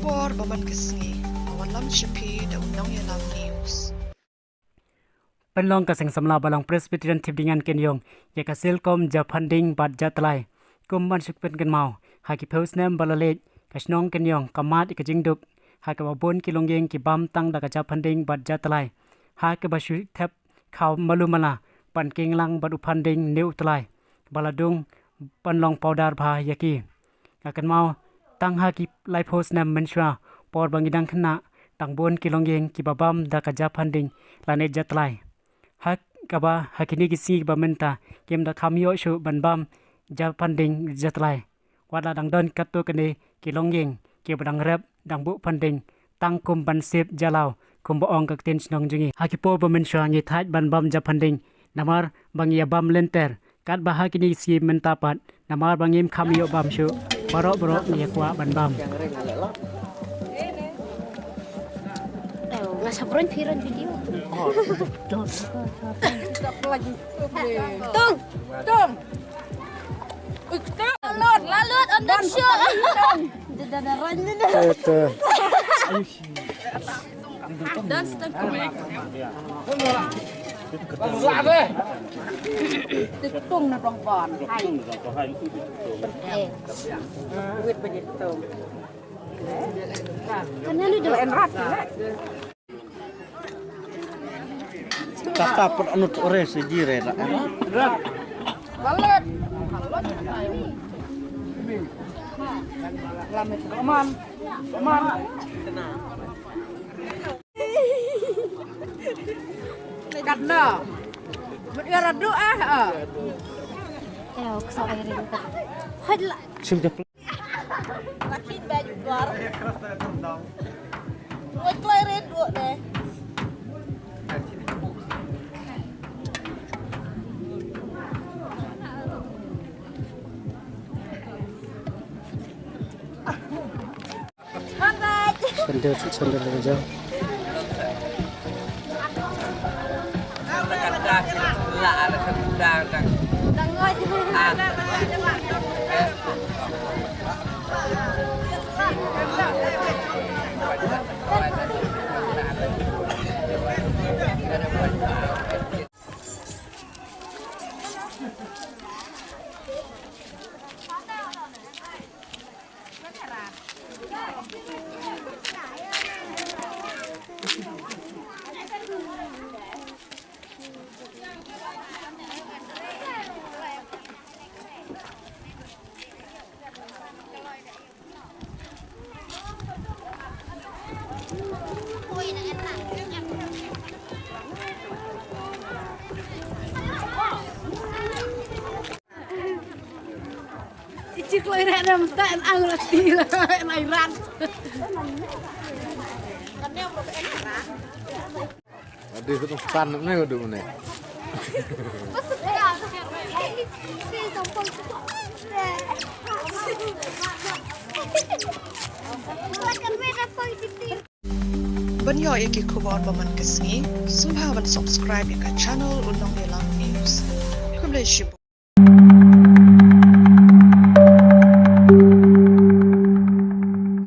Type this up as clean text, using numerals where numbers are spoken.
por baman kesngi awan lam shipi da undang ya lam news penlong kaseng samla balong Presbyterian tibdingan kenyong ya kasil kom ja funding bat jatlai kum ban sukpen kan mau haki post nem balalet kasnong kenyong kamat ikajingduk haki babon kilongyeng ki bam tang da ja funding bat jatlai haki basu thep khaw malumala pan kinglang bat funding new tlai baladung penlong powder bha yaki akan mau tang haki lai post nem menswa por bangidang khna tang bon kilongyeng ki babam da ja funding lanet jatlai hak kaba hakini kisi bamenta kem da khamyo shu banbam ja funding jatlai wada dang don katto kene kilongyeng ke badang rep dang bu funding tang kum ban sep jalau kum bo ong ka ten snong jingi hakipo bamen sha ngi thaj banbam ja funding namar bangia bam lenter kat ba hakini si mentapat namar bangim khamyo bam shu baro ni kwa banbam Sabron viral video. Lagi. Tung. Lalut on the show. Dadaran na. Dan step kumek. Tung na tong pon. Hai. Wit begitu. Kana lu do Enrat. Kakak anut ore sejire lah. Lalut. Lamit aman. Karena berdoa doa. kesawai rin ka. Hadla. Simple. Laki baju luar. Mau klerin deh. Sandal aja. Cik lo ini ada mata ang lagi lairan. Aduh, itu panas nih udah mana. banyo iki kuwan baman kesngi subha ban subscribe ka channel unang nilang news kumle shibu